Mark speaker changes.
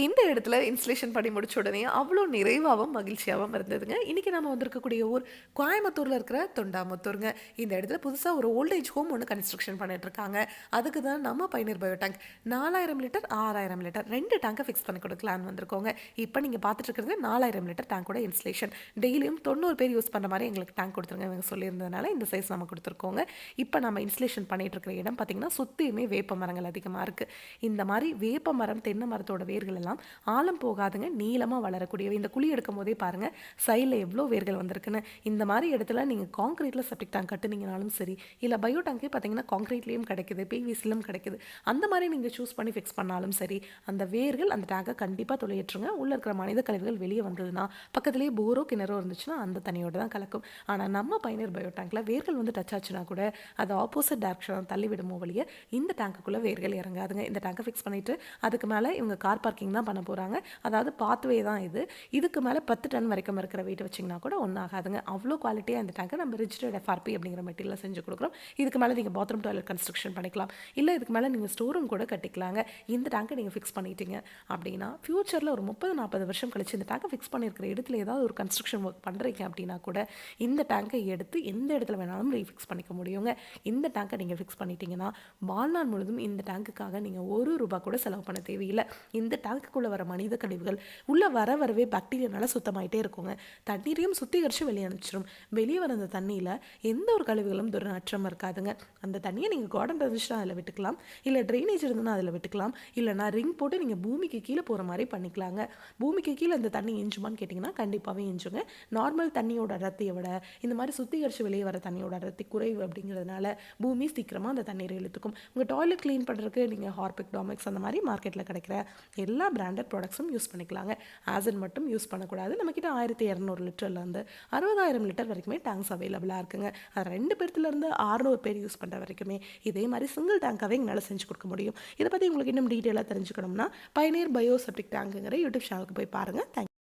Speaker 1: இந்த இடத்துல இன்ஸ்டலேஷன் பண்ணி முடிச்ச உடனே அவ்வளோ நிறைவாகவும் மகிழ்ச்சியாகவும் இருந்ததுங்க. இன்றைக்கி நம்ம வந்திருக்கக்கூடிய ஊர் கோயம்புத்தூரில் இருக்கிற தொண்டாமுத்தூருங்க. இந்த இடத்துல புதுசாக ஒரு ஓல்டேஜ் ஹோம் ஒன்று கன்ஸ்ட்ரக்ஷன் பண்ணிட்டுருக்காங்க. அதுக்கு தான் நம்ம Pioneer bio tank 4000 litre 6000 litre 2 டேங்கை ஃபிக்ஸ் பண்ணி கொடுக்கலான்னு வந்திருக்கோங்க. இப்போ நீங்கள் பார்த்துட்டு இருக்கிறது 4000 லிட்டர் டேங்கோட இன்ஸ்டலேஷன். டெய்லியும் 90 பேர் யூஸ் பண்ணுற மாதிரி எங்களுக்கு டேங்க் கொடுத்துருங்க இவங்க சொல்லியிருந்ததுனால இந்த சைஸ் நம்ம கொடுத்துருக்கோங்க. இப்போ நம்ம இன்ஸ்டலேஷன் பண்ணிட்டு இருக்கிற இடம் பார்த்திங்கன்னா சுற்றியுமே வேப்ப மரங்கள் அதிகமாக இருக்குது. இந்த மாதிரி வேப்ப மரம் தென்னை மரத்தோட வேர்கள் எல்லாம் ஆழம் போகாதுங்க, நீளமாக வளரக்கூடியவை. இந்த குழி எடுக்கும் போதே பாருங்கள் சைடில் எவ்வளோ வேர்கள் வந்திருக்குன்னு. இந்த மாதிரி இடத்துல நீங்கள் காங்கிரீட்டில் செப்டிக் டேங்க் கட்டுனீங்கனாலும் சரி, இல்லை பயோ டேங்கே பார்த்தீங்கன்னா காங்கிரீட்லேயும் கிடைக்குது, பிவிசிலும் கிடைக்குது. அந்த மாதிரி நீங்கள் சூஸ் பண்ணி ஃபிக்ஸ் பண்ணாலும் சரி, அந்த வேர்கள் அந்த டேங்கை கண்டிப்பாக தொலையேற்றுங்க. உள்ளே இருக்கிற மனித கழிவுகள் வெளியே வந்ததுன்னா பக்கத்துலேயே போரோ கிணறோ இருந்துச்சுன்னா அந்த தண்ணியோடு தான் கலக்கும். ஆனால் நம்ம பயனீர் பயோ டேங்கில் வேர்கள் வந்து டச் ஆச்சுன்னா கூட அது ஆப்போசிட் டேரக்ஷன் தள்ளி விடுமோ வழியே இந்த டேங்குக்குள்ளே வேர்கள் இறங்காதுங்க. இந்த டேங்கை ஃபிக்ஸ் பண்ணிவிட்டு அதுக்கு மேலே இவங்க கார் பார்க்கிங் தான் பண்ண போகிறாங்க. அதாவது பாத்வே தான் இது. இதுக்கு மேலே 10 டன் வரைக்கும் இருக்கிற வெயிட் வச்சிங்கன்னா கூட ஒன்றும் ஆகாதுங்க. அவ்வளோ குவாலிட்டியாக இந்த டேங்கை நம்ம ரிஜிஸ்டர்ட் எஃப்ஆர்பி அப்படிங்கிற மெட்டீரியல் செஞ்சு கொடுக்குறோம். இதுக்கு மேலே நீங்கள் பாத்ரூம் டாய்லெட் கன்ஸ்ட்ரக்ஷன் பண்ணிக்கலாம், இல்லை இதுக்கு மேலே நீங்கள் ஸ்டோர் ரூம் கூட கட்டிக்கலாங்க. இந்த டேங்கை நீங்கள் ஃபிக்ஸ் பண்ணிட்டீங்க அப்படின்னா ஃப்யூச்சரில் ஒரு 30-40 வருஷம் கழிச்சு இந்த டேங்கை ஃபிக்ஸ் பண்ணியிருக்கிற இடத்துல ஏதாவது ஒரு கன்ஸ்ட்ரக்ஷன் ஒர்க் பண்ணுறீங்க அப்படின்னா கூட இந்த டேங்கை எடுத்து எந்த இடத்துல வேணாலும் ரீஃபிக்ஸ் பண்ணிக்க முடியுங்க. இந்த டேங்கை நீங்கள் ஃபிக்ஸ் பண்ணிட்டீங்கன்னா வாழ்நாள் முழுதும் இந்த டேங்குக்காக நீங்கள் ₹1 கூட செலவு பண்ண தேவையில்லை. இந்த டேங்குக்குள்ளே வர மனித கழிவுகள் உள்ளே வரவே பாக்டீரியானால சுத்தமாயிட்டே இருக்குங்க. தண்ணீரையும் சுத்திகரித்து வெளியே அனுப்பிச்சிடும். வெளியே வர அந்த தண்ணியில் எந்த ஒரு கழிவுகளும் துர்நாற்றம் இருக்காதுங்க. அந்த தண்ணியை நீங்கள் கார்டன் இருந்துச்சுன்னா அதில் விட்டுக்கலாம், இல்லை ட்ரைனேஜ் இருந்ததுன்னா அதில் விட்டுக்கலாம், இல்லைனா ரிங் போட்டு நீங்கள் பூமிக்கு கீழே போகிற மாதிரி பண்ணிக்கலாங்க. பூமிக்கு கீழே இந்த தண்ணி எஞ்சுமான்னு கேட்டிங்கன்னா கண்டிப்பாகவே எஞ்சுங்க. நார்மல் தண்ணியோட அடர்த்தியை விட இந்த மாதிரி சுத்திகரித்து வெளியே வர தண்ணியோட அடர்த்தி குறைவு அப்படிங்கிறதுனால பூமி சீக்கிரமாக அந்த தண்ணீரை இழுத்துக்கும். உங்கள் டாய்லெட் க்ளீன் பண்ணுறதுக்கு நீங்கள் ஹார்பிக், டாமிக்ஸ் அந்த மாதிரி மார்க்கெட்டில் கிடைக்கிற எல்லா பிராண்டட் ப்ராடக்ட்ஸும் யூஸ் பண்ணிக்கலாங்க. ஆசிட் மட்டும் யூஸ் பண்ணக்கூடாது. நம்மக்கிட்ட 1200 லிட்டர்லேருந்து 60,000 லிட்டர் வரைக்குமே டேங்க்ஸ் அவைலபிளாக இருக்குங்க. அது 2 பேர்த்துலேருந்து 600 பேர் யூஸ் பண்ணுற வரைக்குமே இதே மாதிரி சிங்கிள் டேங்காகவே எங்களால் செஞ்சு கொடுக்க முடியும். இதை பற்றி உங்களுக்கு இன்னும் டீட்டெயிலாக தெரிஞ்சுக்கணும்னா பயனீர் பயோ செப்டிக் டேங்குங்கிற யூடியூப் சேனலுக்கு போய் பாருங்கள். தேங்க்யூ.